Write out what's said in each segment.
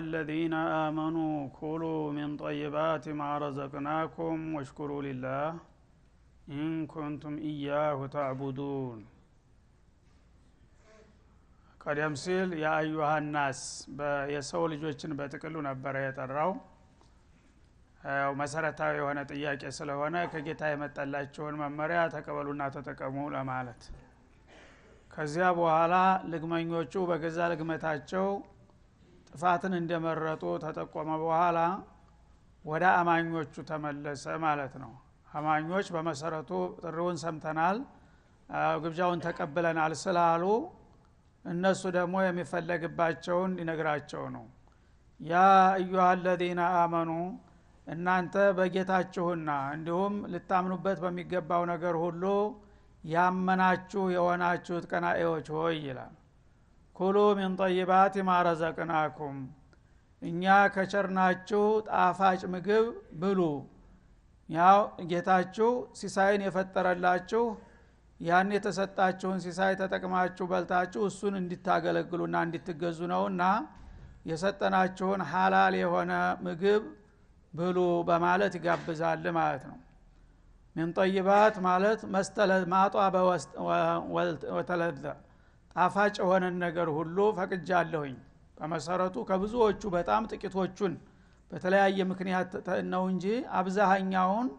الذين آمنوا كلوا من طيبات ما رزقناكم واشكروا لله إن كنتم إياه تعبدون ቀደም ሲል ያ አዩሃ الناس የሰው ልጆችን በጥቅሉ ነበር የጠራው። ያው መሰረታዊ የሆነ ጥያቄ ስለሆነ ከጌታ የመጣላቸውን መመሪያ ተቀበሉና ተጠቀሙ ለማለት። ከዚያ በኋላ ልግመኞቹ በገዛ ልግመታቸው ጥፋትን እንደመረጡ ተጠቆመ በኋላ ወደ አማኞቹ ተመለሰ ማለት ነው። አማኞች በመሰረቱ ጥሩውን ሰምተናል ግብዣውን ተቀበለናል ስላሉ እነሱ ደግሞ የሚፈለግባቸውን ይነግራቸው ነው። ያ አዩሃ الذين آمنوا እናንተ በጌታችሁና እንዲሁም ልታምኑበት በሚገባው ነገር ሁሉ ያመናችሁ የሆናችሁት ቀናኤዎች ሆይ ይላል። ኩሉ ሚን ጠይባት ማ ረዘቅናኩም እኛ ከቸርናችሁ ጣፋጭ ምግብ ብሉ። ያው ጌታችሁ ሲሳይን የፈጠረላችሁ ያን የተሰጣችሁን ሲሳይ ተጠቅማችሁ በልታችሁ እሱን እንድታገለግሉና እንድትገዙ ነውና የሰጠናችሁን ሐላል የሆነ ምግብ ብሉ በማለት ይጋብዛል ማለት ነው። ምን ጠይባት ማለት መስተለዝ ማጧበ ወተለዘ ጣፋጭ የሆነ ነገር ሁሉ ፈቅጃለሁኝ። በመሰረቱ ከብዙዎቹ በጣም ጥቂቶቹን በተለያየ ምክንያት ነው እንጂ አብዛኛውን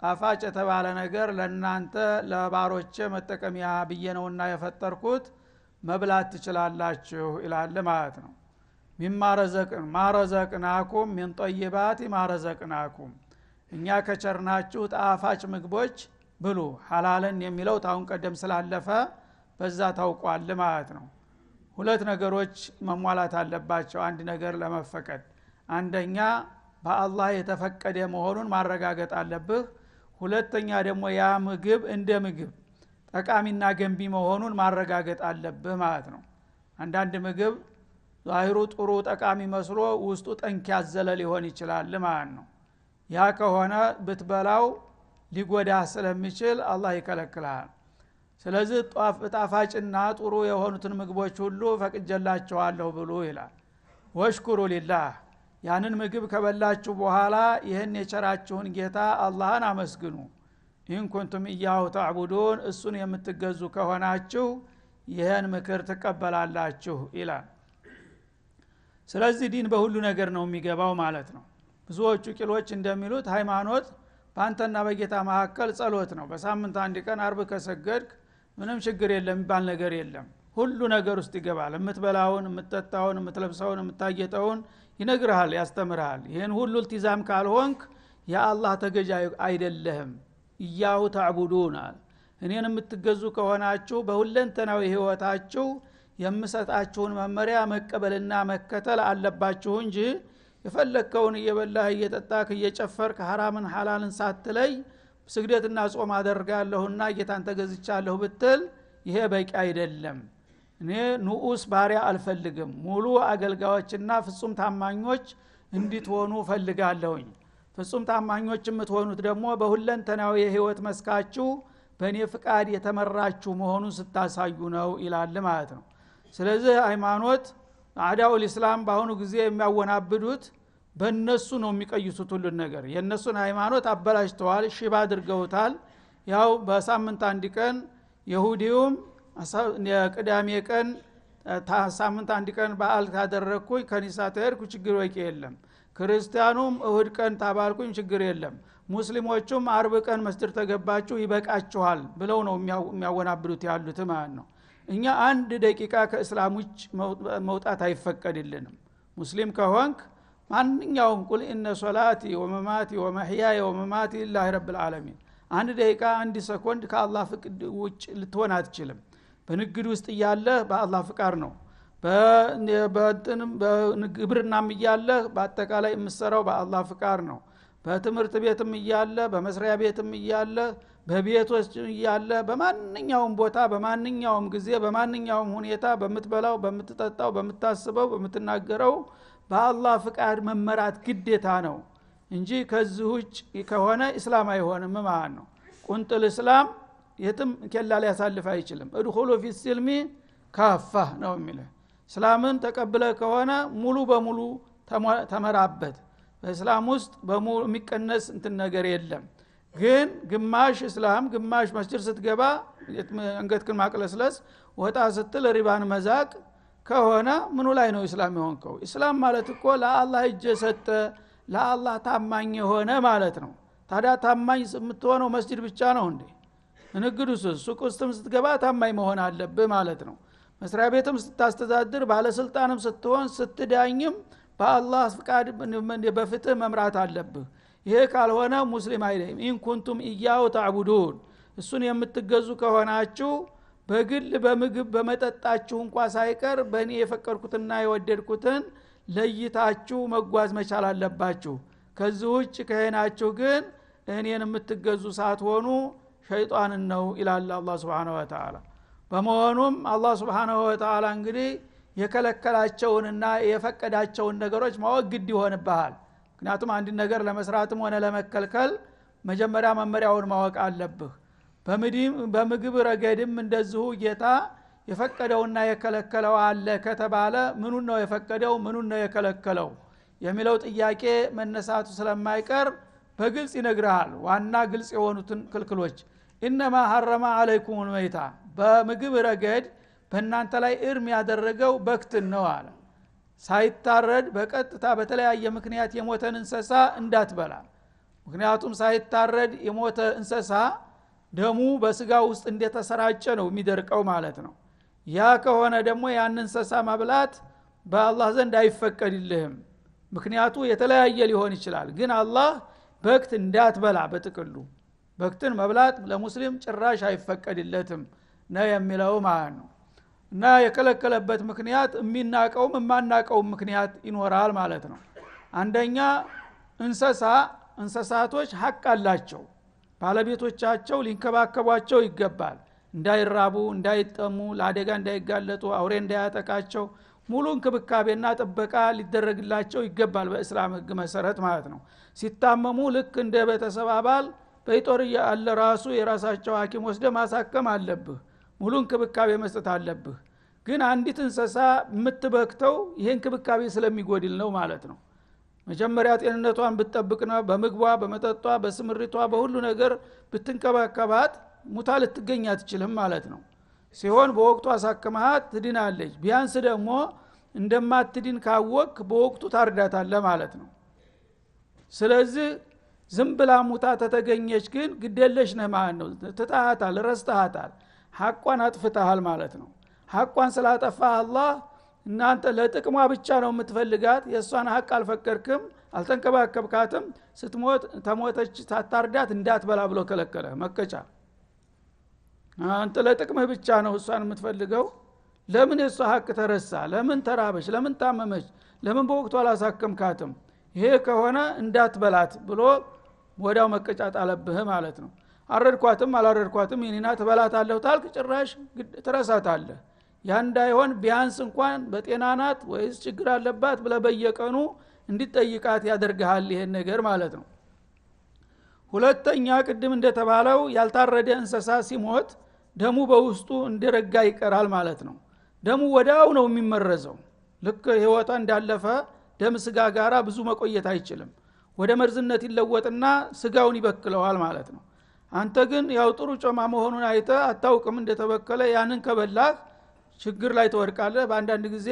ጣፋጭ የተባለ ነገር ለናንተ ለባሮቼ መጠቀሚያ ብዬ ነውና የፈጠርኩት መብላት ትችላላችሁ ይላል ማለት ነው። ሚማ ረዘቅናኩም ሚን ጠይባት ማ ረዘቅናኩም እኛ ከቸርናችሁ ጣፋጭ ምግቦች ብሉ። ሐላልን የሚለው ታውን ቀደም ስላለፈ በዛ ታውቋል ማለት ነው። ሁለት ነገሮች መሟላት አለባቸው አንድ ነገር ለመፈቀድ። አንደኛ በአላህ የተፈቀደ መሆኑን ማረጋገጥ አለብህ። ሁለተኛ ደግሞ ያ ምግብ እንደ ምግብ ጠቃሚና ገንቢ መሆኑን ማረጋገጥ አለብህ ማለት ነው። አንዳንድ ምግብ ዛሂሩ ጥሩ ጠቃሚ መስሎ ውስጡ ጠንክ ያዘለ ሊሆን ይችላል ማለት ነው። ያ ከሆነ ብትበላው ሊጎዳህ ስለሚችል አላህ ይከለክላል። ስለዚህ ጣፋጭና ጥሩ የሆኑትን ምግቦች ሁሉ ፈቅጀላችኋለሁ ብሉ ይላል። ወሽኩሩ ሊላህ ያንን ምግብ ከበላችሁ በኋላ ይህን የቸራችሁን ጌታ አላህን አመስግኑ። ኢን ኩንቱም ኢያሁ ተዕቡዱን እሱን የምትገዙ ከሆናችሁ ይህን ምክር ትቀበላላችሁ ይላል። ስለዚህ ዲን በሁሉ ነገር ነው የሚገባው ማለት ነው። ብዙዎቹ ቂሎች እንደሚሉት ሃይማኖት በአንተና በጌታ መካከል ጸሎት ነው። በሳምንት አንድ ቀን አርብ ከሰገድክ ምንም ችግር የለም የሚባል ነገር የለም። ሁሉ ነገር ውስጥ ይገባል። የምትበላውን፣ የምትጠጣውን፣ የምትለብሰውን፣ የምታጌጠውን ይነግርሃል፣ ያስተምርሃል። ይህን ሁሉ التزام ካልሆንክ የአላህ ተገዥ አይደለህም። ኢያሁ ተዕቡዱን እኔን የምትገዙ ከሆናችሁ በሁለንተናዊ ህይወታችሁ የምሰጣችሁን መመሪያ መቀበልና መከተል አለባችሁ እንጂ የፈለከውን እየበላህ እየጠጣህ እየጨፈርክ ሐራምን ሐላልን ሳትለይ ስግደትና ጾም አደርጋለሁና ጌታን ተገዝቻለሁ ብትል ይሄ በቂ አይደለም። እኔ ንዑስ ባሪያ አልፈልግም። ሙሉ አገልጋዮችና ፍጹም ታማኞች እንድትሆኑ ፈልጋለሁኝ። ፍጹም ታማኞች የምትሆኑት ደግሞ በሁለንተናዊ የህይወት መስካችሁ በእኔ ፍቃድ የተመራችሁ መሆኑን ስታሳዩ ነው ይላል ማለት ነው። ስለዚህ ሃይማኖት አዳኡል እስላም በአሁኑ ጊዜ የሚያወናብዱት በእነሱ ነው የሚቀይሱት ሁሉ ነገር። የእነሱን ሃይማኖት አበላሽተዋል፣ ሽባ አድርገውታል። ያው በሳምንት አንድ ቀን ይሁዲውም የቅዳሜ ቀን ሳምንት አንድ ቀን በዓል ካደረኩኝ ከኒሳ ተሄድኩ ችግር ወቂ የለም። ክርስቲያኑም እሁድ ቀን ታባልኩኝ ችግር የለም። ሙስሊሞቹም አርብ ቀን መስጂድ ተገባችሁ ይበቃችኋል ብለው ነው የሚያወናብዱት ያሉት ማለት ነው። እኛ አንድ ደቂቃ ከእስላም ውጭ መውጣት አይፈቀድልንም። ሙስሊም ከሆንክ ማንኛውም ቁል ኢነ ሶላቲ ወመማቲ ወመህያየ ወመማቲ ሊላሂ ረብል ዓለሚን አንድ ደቂቃ አንድ ሰኮንድ ከአላህ ፍቃድ ውጭ ልትሆን አትችልም። በንግድ ውስጥ እያለህ በአላህ ፍቃድ ነው። በግብርናም እያለህ በአጠቃላይ የምትሰራው በአላህ ፍቃድ ነው። በትምህርት ቤትም እያለህ በመስሪያ ቤትም እያለህ በቤቶች እያለህ በማንኛውም ቦታ በማንኛውም ጊዜ በማንኛውም ሁኔታ በምትበላው፣ በምትጠጣው፣ በምታስበው፣ በምትናገረው በአላህ ፍቃድ መመራት ግዴታ ነው እንጂ ከዚህ ውጭ ከሆነ እስላም አይሆንም ማለት ነው። ቁንጥል እስላም የትም ከላ ሊያሳልፍ አይችልም። እድኹሉ ፊ السلم ካፋ ነው የሚለው። እስላምን ተቀብለ ከሆነ ሙሉ በሙሉ ተመራበት በእስላም ውስጥ የሚቀነስ እንትን ነገር የለም ግን ግማሽ እስላም ግማሽ መስጂድ ስትገባ አንገትክን ማቅለስለስ ወጣ ስትል ሪባን መዛቅ ከሆነ ምኑ ላይ ነው እስላም የሆንከው እስላም ማለት እኮ ለአላህ እጅ ሰጠ ለአላህ ታማኝ የሆነ ማለት ነው ታዲያ ታማኝ የምትሆነው መስጂድ ብቻ ነው እንዴ ንግዱስ ሱቅ ውስጥም ስትገባ ታማኝ መሆን አለብህ ማለት ነው መስሪያ ቤትም ስታስተዳድር ባለስልጣንም ስትሆን ስትዳኝም በአላህ ፍቃድ በፍትህ መምራት አለብህ ይሄ ካልሆነ ሙስሊም አይደለም ኢን ኩንቱም ኢያሁ ተዕቡዱን እሱን የምትገዙ ከሆናችሁ በግል በምግብ በመጠጣችሁ እንኳን ሳይቀር በእኔ የፈቀድኩትና የወደድኩትን ለይታችሁ መጓዝ መቻል አለባችሁ ከዚህ ውጭ ከሄናችሁ ግን እኔን የምትገዙ ሳትሆኑ ሸይጣንን ነው ይላል አላህ Subhanahu Wa Ta'ala በመሆኑም አላህ Subhanahu Wa Ta'ala እንግዲህ የከለከላቸውንና የፈቀዳቸውን ነገሮች ማወቅ ግድ ይሆንብሃል ምክንያቱም አንድ ነገር ለመስራትም ሆነ ለመከልከል መጀመሪያ መመሪያውን ማወቅ አለብህ በምግብ ረገድም እንደዚሁ ጌታ የፈቀደውና የከለከለው አለ ከተባለ ምኑን ነው የፈቀደው ምኑን ነው የከለከለው የሚለው ጥያቄ መነሳቱ ስለማይቀር በግልጽ ይነግራል ዋና ግልጽ የሆኑትን ክልክሎች ኢነማ ሐረመ አለይኩም الميታ በምግብ ረገድ በእናንተ ላይ እርም ያደረገው በክትን ነው አለ ሳይታረድ በቀጥታ በተለያየ ምክንያት የሞተን እንሰሳ እንዳትበላ ምክንያቱም ሳይታረድ የሞተ እንሰሳ ደሙ በስጋው ውስጥ እንደተሰራጨ ነው የሚደርቀው ማለት ነው ያ ከሆነ ደግሞ ያን እንሰሳ መብላት በአላህ ዘንድ አይፈቀድልህም ምክንያቱ የተለያየ ሊሆን ይችላል ግን አላህ በክት እንዳትበላ በጥቅሉ በክትን መብላት ለሙስሊም ጭራሽ አይፈቀድለትም ነው የሚለው ማለት ነው እና የከለከለበት ምክንያት የሚናቀውም የማናቀውም ምክንያት ይኖራል ማለት ነው አንደኛ እንሰሳቶች ሐቅ አላቸው ባለቤቶቻቸው ሊንከባከቧቸው ይገባል እንዳይራቡ እንዳይጠሙ ለአደጋ እንዳይጋለጡ አውሬ እንዳያጠቃቸው ሙሉ እንክብካቤና ጥበቃ ሊደረግላቸው ይገባል በእስላም ህግ መሰረት ማለት ነው ሲታመሙ ልክ እንደ ቤተሰብ አባል በይጦር ያለ ራሱ የራሳቸው ሐኪም ወስደ ማሳከም አለብህ ሙሉ እንክብካቤ መስጠት አለብህ ግን አንዲት እንሰሳ የምትበክተው ይሄን እንክብካቤ ስለሚጎድል ነው ማለት ነው መጀመሪያ ጤንነቷን ብትጠብቅና በምግቧ በመጠጧ በስምሪቷ በሁሉ ነገር ብትንከባከባት ሙታ ልትገኝ አትችልም ማለት ነው ሲሆን በወቅቱ አሳከማት ትድናለች ቢያንስ ደግሞ እንደማትድን ካወቅ በወቅቱ ታርዳታለህ ማለት ነው ስለዚህ ዝም ብላ ሙታ ተተገኘች ግን ግዴለሽ ነህ ማለት ነው ተጣሃታል ረስተሃታል ሐቋን አጥፍተሃል ማለት ነው ሐቋን ስላጠፋ አላህ እናንተ ለጥቅሟ ብቻ ነው የምትፈልጋት የሷን ሐቅ አልፈቀድክም አልተንከባከብካትም ስትሞት ተሞተች ታታርዳት እንዳትበላ ብሎ ከለከለ መከጫ አንተ ለጥቅምህ ብቻ ነው እሷን የምትፈልገው ለምን የሷ ሐቅ ተረሳ ለምን ተራበች ለምን ታመመች ለምን በወቅቱ አላሳከምካትም ይሄ ከሆነ እንዳትበላት ብሎ ወዳው መቀጫ ጣለብህ ማለት ነው አረድኳትም አላረድኳትም ይኒና ተበላታለሁ ታልክ ጭራሽ ትረሳታለህ ያ እንዳይሆን ቢያንስ እንኳን በጤናናት ወይስ ችግር አለባት ብለ በየቀኑ እንዲጠይቃት ያደርጋል ይሄን ነገር ማለት ነው ሁለተኛ ቅድም እንደተባለው ያልታረደ እንሰሳ ሲሞት ደሙ በውስጡ እንደረጋ ይቀራል ማለት ነው ደሙ ወዳው ነው የሚመረዘው ልክ ህይወቷ እንዳለፈ ደም ስጋ ጋራ ብዙ መቆየት አይችልም ወደ መርዝነት ይለወጥና ስጋውን ይበክለዋል ማለት ነው አንተ ግን ያው ጥሩ ጮማ መሆኑን አይተ አታውቅም እንደተበከለ ያንን ከበላህ ችግር ላይ ተወድቃለህ በአንዳንድ ጊዜ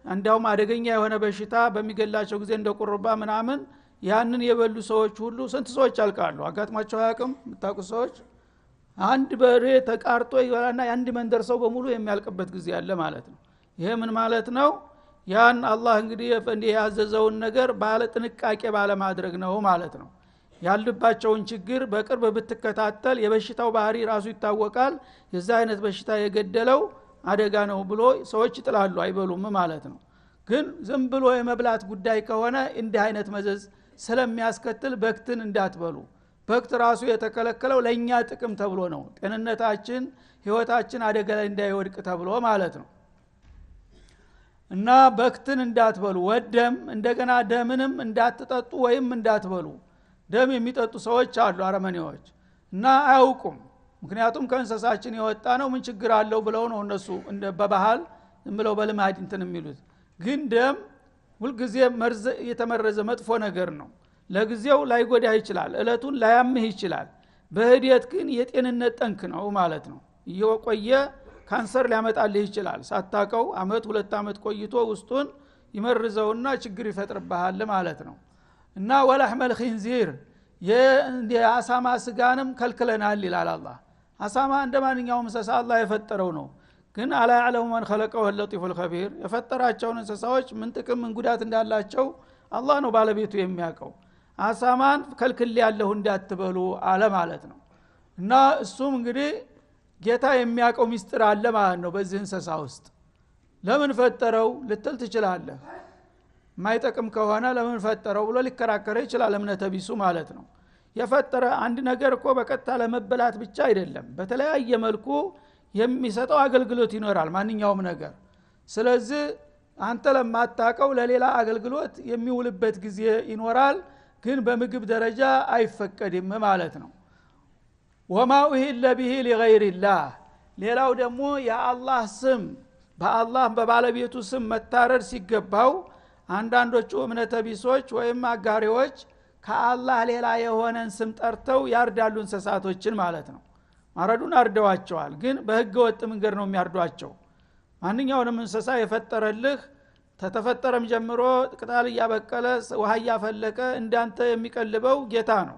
አንዳውም አደገኛ የሆነ በሽታ በሚገላቸው ጊዜ እንደቁርባ ምናምን ያንን የበሉ ሰዎች ሁሉ ስንት ሰዎች አልቃሉ አጋጥማቸው ያቅም የምታውቁ ሰዎች አንድ በሬ ተቃርጦ ይወራና አንድ መንደር ሰው በሙሉ የሚያልቅበት ጊዜ አለ ማለት ነው ይሄ ምን ማለት ነው ያን አላህ እንግዲህ ያዘዘውን ነገር ባለ ጥንቃቄ ባለ ማድረግ ነው ማለት ነው ያልባቸውን ችግር በቅርብ ብትከታተል የበሽታው ባህሪ ራሱ ይታወቃል የዛ አይነት በሽታ የገደለው አደጋ ነው ብሎ ሰዎች ይጥላሉ አይበሉም ማለት ነው ግን ዝም ብሎ የመብላት ጉዳይ ከሆነ እንዲህ አይነት መዘዝ ስለሚያስከትል በክትን እንዳትበሉ በክት ራሱ የተከለከለው ለኛ ጥቅም ተብሎ ነው ጤንነታችን ህይወታችን አደጋ ላይ እንዳይወድቅ ተብሎ ማለት ነው እና በክትን እንዳትበሉ ወደም እንደገና ደምንም እንዳትጠጡ ወይም እንዳትበሉ ደም የሚጠጡ ሰዎች አሉ አረመኔዎች እና አያውቁም ምክንያቱም ከእንሰሳችን የወጣ ነው ምን ችግር አለው ብለው ነው እነሱ በባህል ብለው በልማድ እንትን የሚሉት ግን ደም ሁልጊዜ መርዝ የተመረዘ መጥፎ ነገር ነው ለጊዜው ላይጎዳ ይችላል እለቱን ላያምህ ይችላል በህዲየት ግን የጤንነት ጠንክ ነው ማለት ነው እየቆየ ካንሰር ሊያመጣልህ ይችላል ሳታቀው አመት 2 አመት ቆይቶ ውስጡን ይመርዘውና ችግር ይፈጥርብሃል ማለት ነው እና ወላህመል ኺንዚር የአሳማ ስጋንም ከልክለናል ይላል አላህ አሳማ እንደማንኛውም እንስሳ አላህ የፈጠረው ነው ግን አላ ያዕለሙ ማን ኸለቀሁ ወለጢፉል ኸቢር የፈጠራቸውን እንስሳዎች ምን ጥቅም ምን ጉዳት እንዳላቸው አላህ ነው ባለቤቱ የሚያውቀው አሳማን ከልክል ያለው እንዳትበሉ አለ ማለት ነው እና እሱም እንግዲህ ጌታ የሚያውቀው ሚስጥር አለ ማለት ነው በዚህ እንስሳ ውስጥ ለምን ፈጠረው ልትል ትችላለህ ማይጠቅም ከሆነ ለምን ፈጠረው ብሎ ሊከራከረ ይችላል እምነተ ቢሱ ማለት ነው የፈጠረ አንድ ነገር እኮ በቀጥታ ለመበላት ብቻ አይደለም በተለያየ መልኩ የሚሰጠው አገልግሎት ይኖራል ማንኛውም ነገር ስለዚህ አንተ ለማታቀው ለሌላ አገልግሎት የሚውልበት ጊዜ ይኖራል ግን በምግብ ደረጃ አይፈቀድም ማለት ነው ወማ ኡሂለ ቢሂ ለገይሪላህ ሌላው ደግሞ የአላህ ስም በአላህ በባለቤቱ ስም መታረድ ሲገባው አንዳንዶቹ እምነተ ቢሶች ወይም አጋሪዎች ከአላህ ሌላ የሆነን ስም ጠርተው ያርዳሉ እንስሳቶችን ማለት ነው ማረዱን አርደዋቸዋል ግን በህገ ወጥ መንገድ ነው የሚያርዷቸው ማንኛውንም እንስሳ የፈጠረልህ ተተፈጠረም ጀምሮ ቅጠል ያበቀለ ውሃ ያፈለቀ እንዳንተ የሚቀልበው ጌታ ነው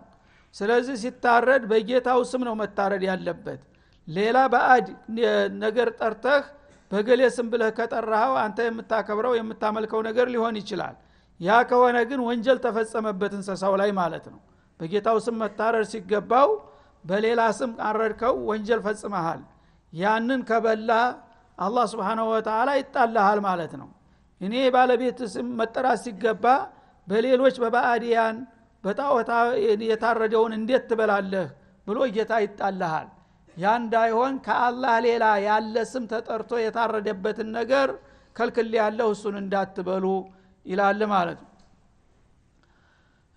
ስለዚህ ሲታረድ በጌታው ስም ነው መታረድ ያለበት ሌላ ባዕድ ነገር ጠርተህ በገሌ ስም ብለህ ከጠራኸው አንተ የምታከብረው የምታመልከው ነገር ሊሆን ይችላል ያ ከሆነ ግን ወንጀል ተፈጸመበት እንስሳው ላይ ማለት ነው በጌታው ስም መታረድ ሲገባው በሌላ ስም አረድከው ወንጀል ፈጽመሃል ያንን ከበላ አላህ Subhanahu Wa Ta'ala ይጣላሃል ማለት ነው እኔ ባለቤት ስም መጠራት ሲገባ በሌሎች በባዕዲያን በጣዖታ የታረደውን እንዴት ትበላለህ ብሎ ጌታ ይጣላሃል ያ እንዳይሆን ከአላህ ሌላ ያለ ስም ተጠርቶ የታረደበትን ነገር ከልክል ያለው እሱን እንዳትበሉ ይላል ማለት ነው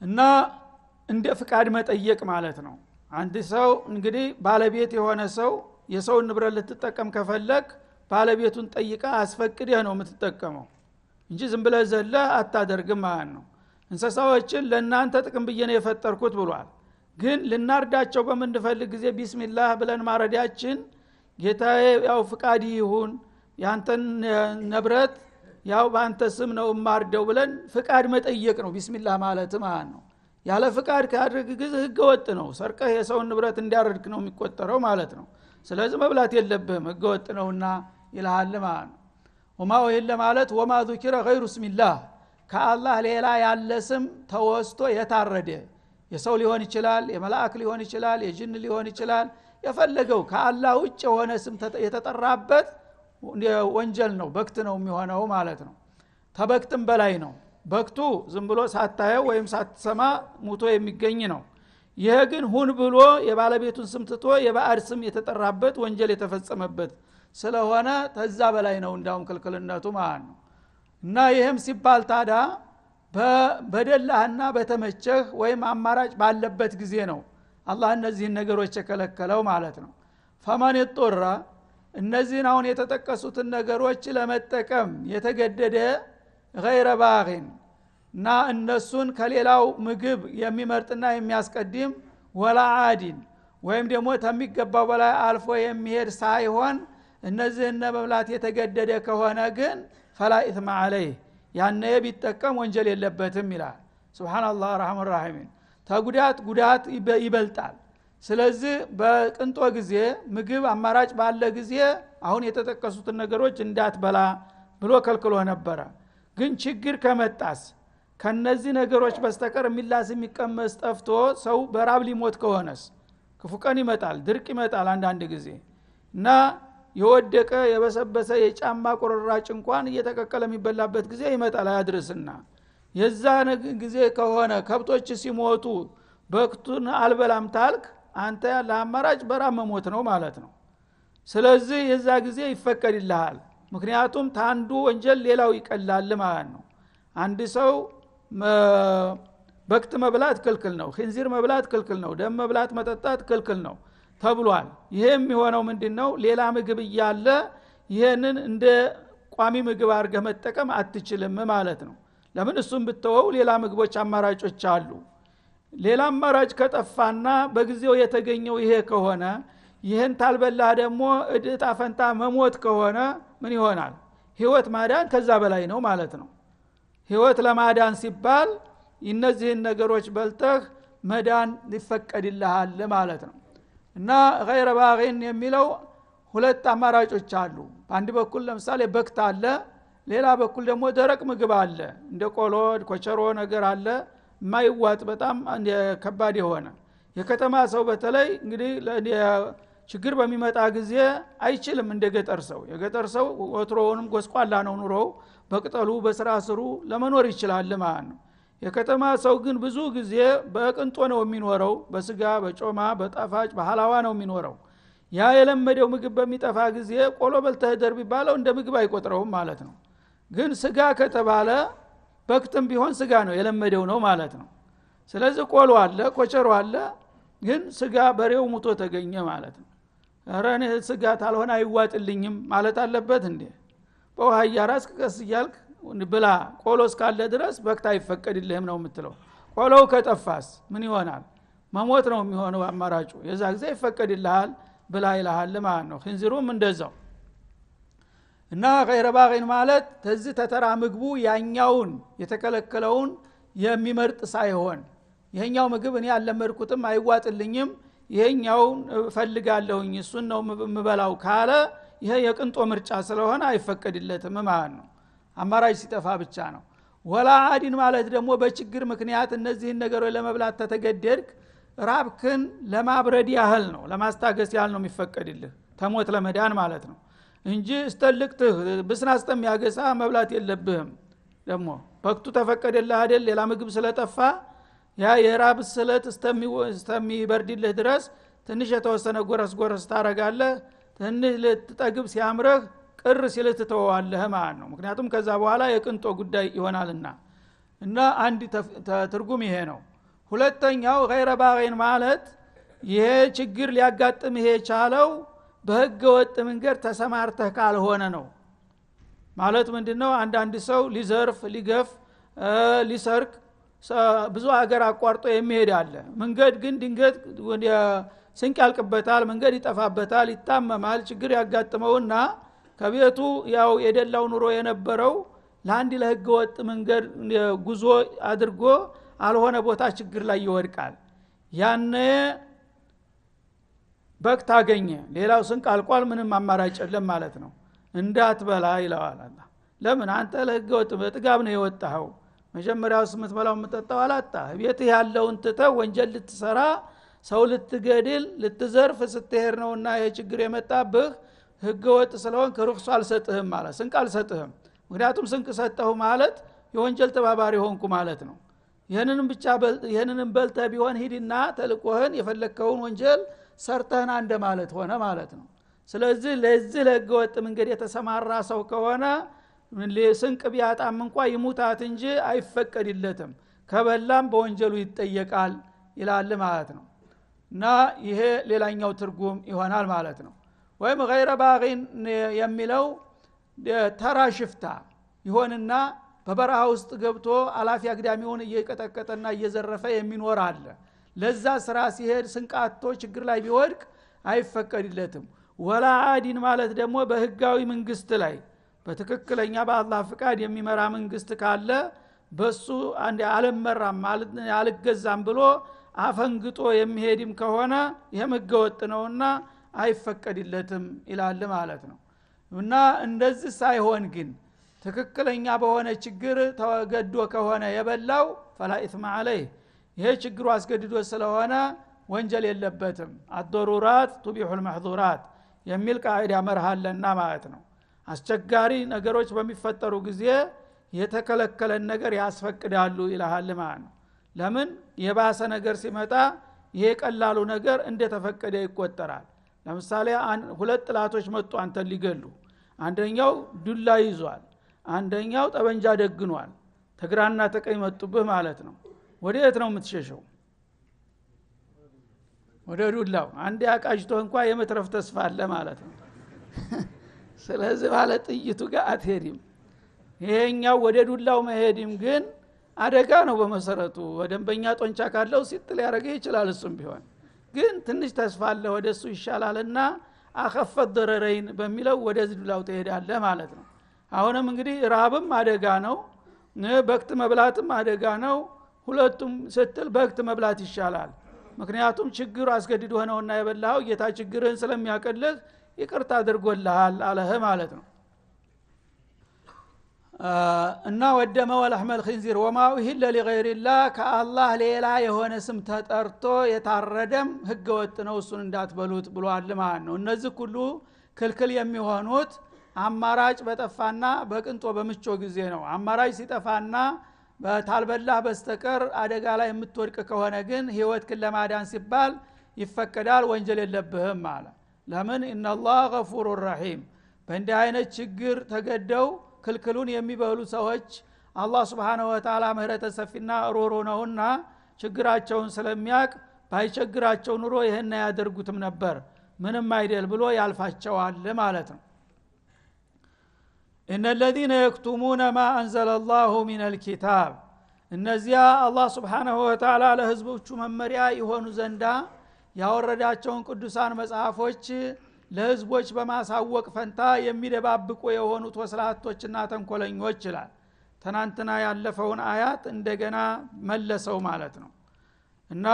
እና እንደ ፍቃድ መጠየቅ ማለት ነው አንድ ሰው እንግዲህ ባለቤት የሆነ ሰው የሰው ንብረት ልትጠቀም ከፈለክ ባለቤቱን ጠይቃ አስፈቅደህ ነው የምትጠቀመው እንጂ ዝም ብለህ ዘለህ አታደርግም ማለት ነው እንስሳዎችን ለእናንተ ጥቅም ብዬ ነው የፈጠርኩት ብሏል ግን ልናርዳቸው በምንፈልግ ጊዜ ቢስሚላህ ብለን ማረዳችን ጌታዬ ያው ፍቃድ ይሁን ያንተን ንብረት ያው ባንተ ስም ነው ማርደው ብለን ፍቃድ መጠየቅ ነው ቢስሚላህ ማለት ማለት ነው ያለ ፍቃድ ካደረግ ጊዜ ህገ ወጥ ነው ሰርቀህ የሰውን ንብረት እንዲያርድክ ነው የሚቆጠረው ማለት ነው ስለዚህ መብላት የለብህም ህገ ወጥ ነውና ይልሃል ማለት ነው ወማ ወይለ ማለት ወማ ذكر غير اسم الله ከአላህ ሌላ ያለ ስም ተወስቶ የታረደ የሰው ሊሆን ይችላል የመላእክ ሊሆን ይችላል የጅን ሊሆን ይችላል የፈለገው ከአላህ ውጭ የሆነ ስም የተጠራበት ወንጀል ነው በክት ነው የሚሆነው ማለት ነው ተበክትም በላይ ነው በክቱ ዝም ብሎ ሳታየው ወይም ሳትሰማ ሙቶ የሚገኝ ነው ይሄ ግን ሁን ብሎ የባለቤቱን ስም ትቶ የባዕድ ስም የተጠራበት ወንጀል የተፈጸመበት ስለሆነ ተዛ በላይ ነው እንዳውም ክልክልነቱ ማለት ነው እና ይሄም ሲባል ታዳ በደላህና በተመቸህ ወይም አማራጭ ባለበት ጊዜ ነው አላህ እነዚህን ነገሮች የከለከለው ማለት ነው ፈማን ይጦራ እነዚህን አሁን የተጠቀሱትን ነገሮች ለመጠቀም የተገደደ غير باغን እና እነሱን ከሌላው ምግብ የሚመርጥና የሚያስቀድም ወላ አዲን ወይም ደግሞ ተሚገባው በላይ አልፎ የሚሄድ ሳይሆን እነዚህን መብላት የተገደደ ከሆነ ግን فلا اثم عليه ያነ ቢጠቀም ወንጀል የለበትም ይላል ሱብሃንአላህ ረህማን ረሂም ጉዳት ይበልጣል ስለዚህ በቅንጦ ጊዜ ምግብ አማራጭ ባለ ጊዜ አሁን የተጠቀሱትን ነገሮች እንዳትበላ ብሎ ከልክሎ ነበር ግን ችግር ከመጣስ ከነዚህ ነገሮች በስተቀር ሚላስ የሚቀመስ ጠፍቶ ሰው በራብ ሊሞት ከሆነስ ክፉቀን ይመጣል ድርቅ ይመጣል አንድ ጊዜ እና የወደቀ የበሰበሰ የጫማ ቁርራጭ እንኳን እየተቀቀለ የሚበላበት ጊዜ ይመጣል አያድርስና የዛ ጊዜ ከሆነ ከብቶች ሲሞቱ በክቱን አልበላም ታልክ አንተ ያለ አማራጭ በራብ መሞት ነው ማለት ነው ስለዚህ የዛ ጊዜ ይፈቀድልሃል ምክንያቱም ታንዱ ወንጀል ሌላው ይቀላል ማለት ነው አንድ ሰው በክት መብላት ክልክል ነው ኺንዚር መብላት ክልክል ነው ደም መብላት መጠጣት ክልክል ነው ተብሏል ይሄ የሚሆነው ምንድነው ሌላ ምግብ ይያለ ይሄንን እንደ ቋሚ ምግብ አድርገህ መጠቀም አትችልም ማለት ነው ለምን እሱን ብትወው ሌላ ምግቦች አማራጮች አሉ ሌላ አማራጭ ከጠፋና በጊዜው የተገኘው ይሄ ከሆነ ይሄን ታልበላ ደግሞ እጣ ፈንታ መሞት ከሆነ ምን ይሆናል ህይወት ማዳን ከዛ በላይ ነው ማለት ነው ህይወት ለማዳን ሲባል እነዚህን ነገሮች በልተህ መዳን ሊፈቀድልሃል ማለት ነው እና غير باغين የሚለው ሁለት አማራጮች አሉ በአንድ በኩል ለምሳሌ በክት አለ ሌላ በኩል ደግሞ ደረቅ ምግብ አለ እንደ ቆሎ ኮቸሮ ነገር አለ ማይዋጥ በጣም ከባድ የሆነ የከተማ ሰው በተለይ እንግዲህ ችግር በሚመጣ ጊዜ አይችልም እንደ ገጠር ሰው የገጠር ሰው ወትሮውንም ጎስቋላ ነው ኑሮው በቅጠሉ በስራ ስሩ ለመኖር ይችላል ማለት ነው የከተማ ሰው ግን ብዙ ጊዜ በቅንጦ ነው የሚኖረው በስጋ በጮማ በጣፋጭ በሐላዋ ነው የሚኖረው ያ የለመደው ምግብ በሚጠፋ ጊዜ ቆሎ በልተህ ደር ቢባለው እንደ ምግብ አይቆጥረውም ማለት ነው ግን ስጋ ከተባለ በክትም ቢሆን ስጋ ነው የለመደው ነው ማለት ነው ስለዚህ ቆሎ አለ ኮቸሮ አለ ግን ስጋ በሬው ሙቶ ተገኘ ማለት ነው አረኔ ስጋ ታልሆነ አይዋጥልኝም ማለት አለበት እንዴ በውሃ ያራስ ከስ ይያልክ ብላ ቆሎ እስካለ ድረስ በክታ ይፈቀድልህም ነው የምትለው ቆሎው ከጠፋስ ምን ይሆናል መሞት ነው የሚሆነው አማራጩ የዛ ጊዜ ይፈቀድልሃል ብላ ይልሃል ማለት ነው ኺንዚሩም እንደዛው እና غير باغين ማለት ተዚህ ተተራ ምግቡ ያኛውን የተከለከለውን የሚመርጥ ሳይሆን ይሄኛው ምግብ እኔ ያለመድኩትም አይዋጥልኝም ይሄኛውን ፈልጋለሁኝ እሱን ነው ምበላው ካለ ይሄ የቅንጦ ምርጫ ስለሆነ አይፈቀድለትም ማለት ነው አማራጭ ሲጠፋ ብቻ ነው ወላ አዲን ማለት ደግሞ በችግር ምክንያት እነዚህን ነገሮች ለመብላት ተተገደድክ ራብክን ለማብረድ ያህል ነው ለማስታገስ ያህል ነው የሚፈቀድልህ ተሞት ለመዳን ማለት ነው እንጂ እስተልክትህ ብስናስተም ያገሳ መብላት የለብህም ደግሞ ወቅቱ ተፈቀደልህ አይደል ሌላ ምግብ ስለጠፋ ያ የራብ ስለት እስተሚበርድልህ ድረስ ትንሽ የተወሰነ ጎረስ ታረጋለህ ትንሽ ልትጠግብ ሲያምረህ ቅር ሲልህ ትተዋለህ ማለት ነው ምክንያቱም ከዛ በኋላ የቅንጦ ጉዳይ ይሆናልና እና አንድ ትርጉም ይሄ ነው ሁለተኛው غير باغين ማለት ይሄ ችግር ሊያጋጥም ይሄ ቻለው በህገ ወጥ መንገድ ተሰማርተህ ካልሆነ ነው ማለት ምንድነው አንድ ሰው ሊዘርፍ ሊገፍ ሊሰርቅ ብዙ ሀገር አቋርጦ የሚሄድ አለ መንገድ ግን ድንገት ስንቅ ያልቅበታል መንገድ ይጠፋበታል ይታመማል ችግር ያጋጥመውና ከቤቱ ያው የደላው ኑሮ የነበረው ለአንድ ለህገ ወጥ መንገድ ጉዞ አድርጎ አልሆነ ቦታ ችግር ላይ ይወድቃል ያነ በክት አገኘ ሌላው ስንቅ አልቋል ምንም አማራጭ የለም ማለት ነው እንዳትበላ ይለዋል አላህ ለምን አንተ ለህገ ወጥ በጥጋብ ነው የወጣኸው መጀመሪያው ስምት በላው መጠጣው አላጣ ቤትህ ያለውን ትተህ ወንጀል ልትሰራ ሰው ልትገድል ልትዘርፍ ስትሄድ ነውና ይሄ ችግር የመጣብህ ህገ ወጥ ስለሆን ከሩክሱ አልሰጥህም ማለት ስንቅ አልሰጥህም ምክንያቱም ስንቅ ሰጠሁ ማለት የወንጀል ተባባሪ ሆንኩ ማለት ነው ይሄንንም በልተህ ቢሆን ሂድና ተልቆህን የፈለከውን ወንጀል ሰርተህና እንደማለት ሆነ ማለት ነው ስለዚህ ለዚህ ለህገ ወጥ መንገድ የተሰማራ ሰው ከሆነ ለስንቅ ቢያጣም እንኳን ይሙታት እንጂ አይፈቀድለትም ከበላም በወንጀሉ ይጠየቃል ይላል ማለት ነው እና ይሄ ሌላኛው ትርጉም ይሆናል ማለት ነው ወይም غير باغين የሚለው ተራ ሽፍታ ይሆንና በበረሃ ውስጥ ገብቶ አላፊ አግዳሚውን እየቀጠቀጠና እየዘረፈ የሚኖር አለ ለዛ ስራ ሲሄድ ስንቃቶ ችግር ላይ ቢወድቅ አይፈቀድለትም ወላ አዲን ማለት ደግሞ በህጋዊ መንግስት ላይ በትክክለኛ በአላህ ፍቃድ የሚመራ መንግስት ካለ በሱ አንድ አለመራም ማለት አልገዛም ብሎ አፈንግጦ የሚሄድም ከሆነ የመገወጥ ነውና አይፈቀድለትም ይላል ማለት ነው እና እንደዚህ ሳይሆን ግን ትክክለኛ በሆነ ችግር ተገዶ ከሆነ የበላው فلا اثم عليه ይሄ ችግሩ አስገድዶ ስለሆነ ወንጀል የለበትም አድሩራት تبيح المحظورات የሚል ቃዒዳ መርሃለና ማለት ነው አስቸጋሪ ነገሮች በሚፈጠሩ ጊዜ የተከለከለን ነገር ያስፈቅዳሉ ይላል ማለት ነው ለምን የባሰ ነገር ሲመጣ ይሄ ቀላሉ ነገር እንደተፈቀደ ይቆጠራል ለምሳሌ ሁለት ጥላቶች መጡ አንተን ሊገሉ አንደኛው ዱላ ይዟል አንደኛው ጠበንጃ ደግኗል ተግራና ተቀኝ መጡብህ ማለት ነው ወዴት ነው የምትሸሸው ወደ ዱላው አንድ ያቃጅቶ እንኳን የመትረፍ ተስፋ አለ ማለት ነው ስለዚህ ባለ ጥይቱ ጋር አትሄድም ይሄኛው ወደ ዱላው መሄድም ግን አደጋ ነው በመሰረቱ ወደንበኛ ጦንቻ ካለው ሲጥል ያረገ ይችላል እሱም ቢሆን ግን ትንሽ ተስፋ አለ ወደሱ ይሻላልና አኸፈት ደረረይን በሚለው ወደ ዱላው ትሄዳለህ ማለት ነው አሁንም እንግዲህ ራብም አደጋ ነው በክት መብላትም አደጋ ነው ሁለቱም ስትል በክት መብላት ይሻላል ምክንያቱም ችግሩ አስገድዶ ሆነውና የበላው ጌታ ችግርን ስለሚያቀልህ ይቅርታ አድርጎልሃል አለህ ማለት ነው እና ወደመ ወለህመል ኺንዚር ወማው ይህለ ለገይሪላህ ከአላህ ሌላ የሆነ ስም ተጠርቶ የታረደም ህገ ወጥ ነው እሱን እንዳትበሉት ብሏል ማለት ነው እነዚህ ሁሉ ክልክል የሚሆኑት አማራጭ በጠፋና በቅንጦ በምቾ ጊዜ ነው አማራጭ ሲጠፋና በታልበላህ በስተቀር አደጋ ላይ የምትወድቅ ከሆነ ግን ህይወትክን ለማዳን ሲባል ይፈቀዳል ወንጀል የለብህም ማለት ለምን ኢነላህ ገፉሩር ረሂም በእንዲህ አይነት ችግር ተገደው ክልክሉን የሚበሉ ሰዎች አላህ Subhanahu Wa Ta'ala ምህረተ ሰፊና ሮሮ ነውና ችግራቸውን ስለሚያቅ ባይቸግራቸው ኑሮ ይሄን ያደርጉትም ነበር ምንም አይደል ብሎ ያልፋቸዋል ማለት ነው ان الذين يكتمون ما انزل الله من الكتاب እነዚያ አላህ Subhanahu Wa Ta'ala ለህዝቦቹ መመሪያ ይሆኑ ዘንዳ ያወረዳቸውን ቅዱሳን መጽሐፎች ለህዝቦች በማሳወቅ ፈንታ የሚደባብቁ የሆኑት ወስላቶችና ተንኮለኞች ይላል ተናንተና ያለፈውን አያት እንደገና መለሰው ማለት ነው እና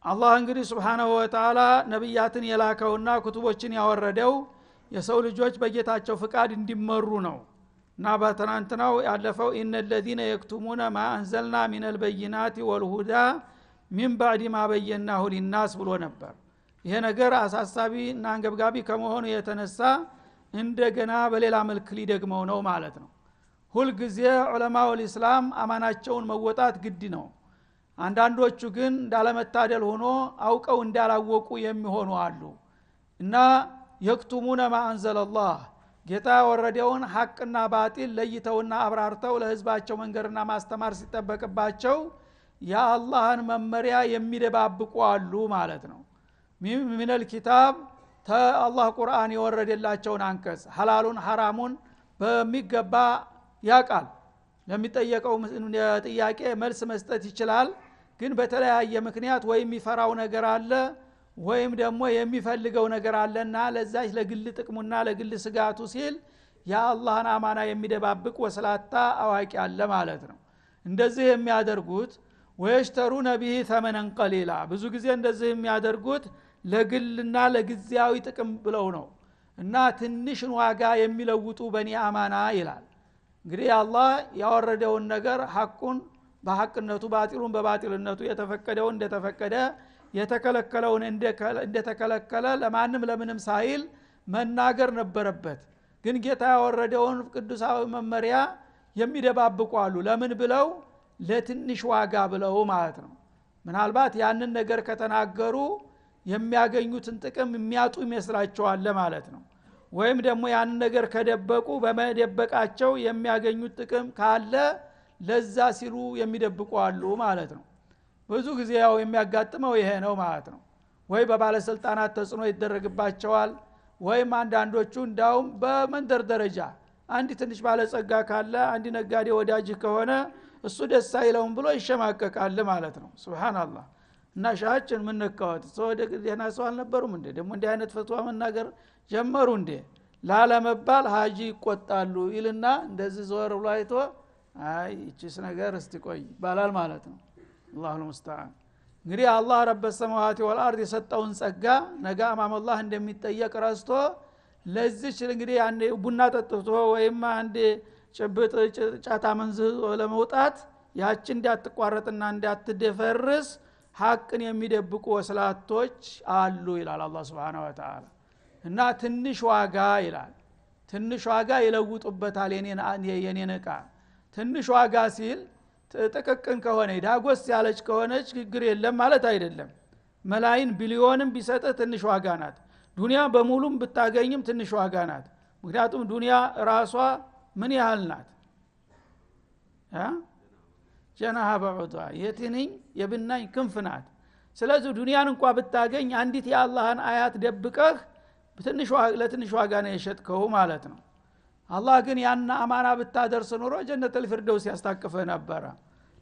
አላህ እንግዲህ Subhanahu Wa Ta'ala ነብያትን የላከውና ኩቱቦችን ያወረደው የሰው ልጆች በጌታቸው ፍቃድ እንዲመሩ ነው እና በተናንተናው ያለፈው ኢነለዚነ የክቱሙነ ማ አንዘልና ሚነል በይናቲ ወልሁዳ ሚን ባዕድ ማ በየናሁ ሊናስ ብሎ ነበር ይሄ ነገር አሳሳቢ እና አንገብጋቢ ከመሆኑ የተነሳ እንደገና በሌላ መልክ ሊደግመው ነው ማለት ነው ሁሉ ጊዜ ዑለማው الاسلام አማናቸውን መወጣት ግድ ነው አንዳንዶቹ ግን እንዳለመታደል ሆኖ አውቀው እንዳላወቁ የሚሆኑ አሉ እና የክቱሙነ ማ አንዘለላህ ጌታ ወረደውን ሐቅና ባጢል ለይተውና አብራርተው ለህዝባቸው መንገርና ማስተማር ሲጠበቅባቸው ያአላህን መመሪያ የሚደባብቁ አሉ ማለት ነው ሚነል ኪታብ ተአላህ ቁርአን የወረደላቸውን አንቀጽ ሐላሉን ሐራሙን በሚገባ ያቃል ለሚጠየቀው ጥያቄ መልስ መስጠት ይችላል ግን በተለያየ ምክንያት ወይ የሚፈራው ነገር አለ ወይም ደግሞ የሚፈልገው ነገር አለና ለዛች ለግል ጥቅሙና ለግል ስጋቱ ሲል ያአላህን አማና የሚደባብቅ ወስላታ አዋቂ አለ ማለት ነው እንደዚህ የሚያደርጉት ወይሽተሩነ ቢሂ ተመነን ቀሊላ ብዙ ጊዜ እንደዚህ የሚያደርጉት ለግልና ለግዚያዊ ጥቅም ብለው ነው እና ትንሽን ዋጋ የሚለውጡ በኒ አማና ይላል እንግዲህ አላህ ያወረደውን ነገር ሐቁን በሐቅነቱ ባጢሉን በባጢልነቱ የተፈቀደውን እንደተፈቀደ የተከለከለውን እንደተከለከለ ለማንም ለምንም ሳይል መናገር ነበረበት ግን ጌታ ያወረደውን ቅዱሳዊ መመሪያ የሚደባብቁ አሉ ለምን ብለው ለትንሽ ዋጋ ብለው ማለት ነው ምናልባት ያንን ነገር ከተናገሩ የሚያገኙትን ጥቅም የሚያጡ ይመስላቸዋል ማለት ነው ወይም ደግሞ ያንን ነገር ከደበቁ በመደበቃቸው የሚያገኙት ጥቅም ካለ ለዛ ሲሉ የሚደብቁ አሉ ማለት ነው ብዙ ጊዜ ያው የሚያጋጥመው ይሄ ነው ማለት ነው ወይ በባለስልጣናት ተጽዕኖ ይደረግባቸዋል ወይም አንዳንዶቹ እንዳውም በመንደር ደረጃ አንድ ትንሽ ባለጸጋ ካለ አንድ ነጋዴ ወዳጅ ከሆነ እሱ ደስ አይለውም ብሎ ይሸማቀቃል ማለት ነው ሱብሃንአላህ እና ሻችን ምን ነካውት ሰው ደህና ሰው አልነበሩም እንዴ ደግሞ እንዲህ አይነት ፈትዋ መናገር ጀመሩ እንዴ ላለመባል ሀጂ ይቆጣሉ ይልና እንደዚህ ዞር ብሎ አይቶ አይ እቺስ ነገር እስቲ ቆይ ባላል ማለት ነው አላሁ المستعان እንግዲህ አላህ ረብ السماوات والارض የሰጠውን ጸጋ ነገ አማም አላህ እንደሚጠየቅ ረስቶ ለዚህ እንግዲህ አንዴ ቡና ጠጥቶ ወይም አንዴ ጭብጥ ጫታ መንዝ ለመውጣት ያቺ እንዳትቋረጥና እንዳትደፈርስ ሐቅን የሚደብቁ ወስላቶች አሉ ይላል አላህ Subhanahu Wa Ta'ala እና ትንሽ ዋጋ ይላል ትንሽ ዋጋ ይለውጡበታል የኔን ዕቃ ትንሽ ዋጋ ሲል ጥቅቅን ከሆነ ዳጎስ ያለች ከሆነች ችግር የለም ማለት አይደለም መላይን ቢሊዮንም ቢሰጥ ትንሽ ዋጋ ናት ዱንያ በሙሉም ብታገኝም ትንሽ ዋጋ ናት ምክንያቱም ዱንያ ራሷ ምን ያህል ናት ጀናሃ በዑዳ የትንኝ የብናኝ ክንፍ ናት ስለዚህ ዱንያን እንኳን ብታገኝ አንዲት የአላህን አያት ደብቀህ ለትንሽ ዋጋ ነው የሸጥከው ማለት ነው አላህ ግን ያን አማና ብታደርስ ኑሮ ጀነተል ፊርደውስ ያስታቅፈ ነበር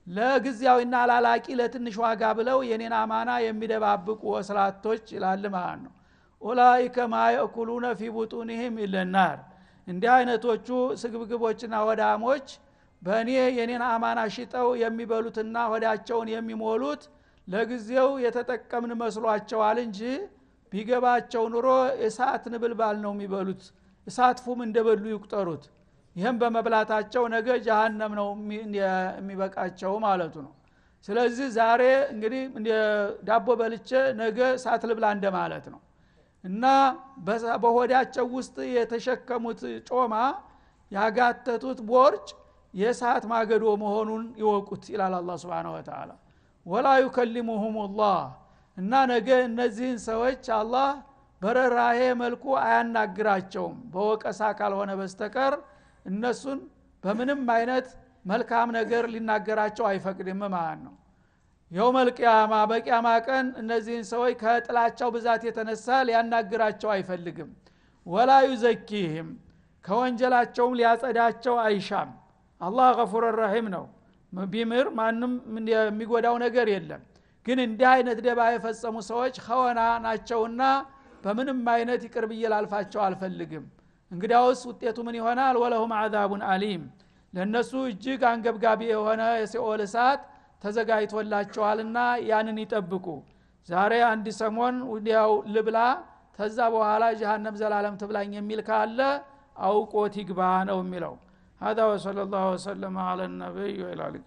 ለግዚያዊና ላላቂ ለትንሽ ዋጋ ብለው የኔን አማና የሚደባብቁ ወስላቶች ይላል ማለት ነው ኡላኢከ ማየኩሉነ ፊ ቡጡኒሂም ኢለናር እንዲህ አይነቶቹ ስግብግቦችና ወዳሞች በእኔ የኔን አማና ሽጠው የሚበሉትና ወዳቸውን የሚሞሉት ለጊዜው የተጠቀምን መስሏቸዋል እንጂ ቢገባቸው ኑሮ እሳት ንብልባል ነው የሚበሉት እሳት ፉም እንደበሉ ይቁጠሩት ይሄን በመብላታቸው ነገ ጀሃነም ነው የሚበቃቸው ማለቱ ነው ስለዚህ ዛሬ እንግዲህ ዳቦ በልቼ ነገ እሳት ልብላ እንደማለት ነው እና በሆዳቸው ውስጥ የተሸከሙት ጮማ ያጋተቱት ቦርጭ የእሳት ማገዶ መሆኑን ይወቁት ይላል አላህ Subhanahu Wa Ta'ala ወላ ይከልሙሁም አላህ እና ነገ እነዚህን ሰዎች አላህ በረራሄ መልኩ አያናግራቸውም በወቀሳ ካልሆነ በስተቀር እነሱን በምንም አይነት መልካም ነገር ሊናገራቸው አይፈቅድም ማለት ነው የውመል ቂያማ በቂያማ ቀን እነዚህን ሰዎች ከጥላቻው ብዛት የተነሳ ሊያናግራቸው አይፈልግም ወላ ይዘኪህም ከወንጀላቸውም ሊያጸዳቸው አይሻም አላህ ገፉር ረሂም ነው ቢምር ማንም የሚጎዳው ነገር የለም ግን እንዲህ አይነት ደባ የፈጸሙ ሰዎች ኸዋና ናቸውና በምንም አይነት ይቅርብ ይላልፋቸው አልፈልግም እንግዲያውስ ውጤቱ ምን ይሆናል ወለሁም አዛቡን አሊም ለነሱ እጅግ አንገብጋቢ የሆነ የሲኦል እሳት ተዘጋጅቶላቸዋልና ያንን ይጠብቁ ዛሬ አንድ ሰሞን ወዲያው ልብላ ተዛ በኋላ ጀሃነም ዘላለም ትብላኝ የሚል ካለ አውቆት ይግባ ነው የሚለው هذا وصلى الله وسلم على النبي وعلى اله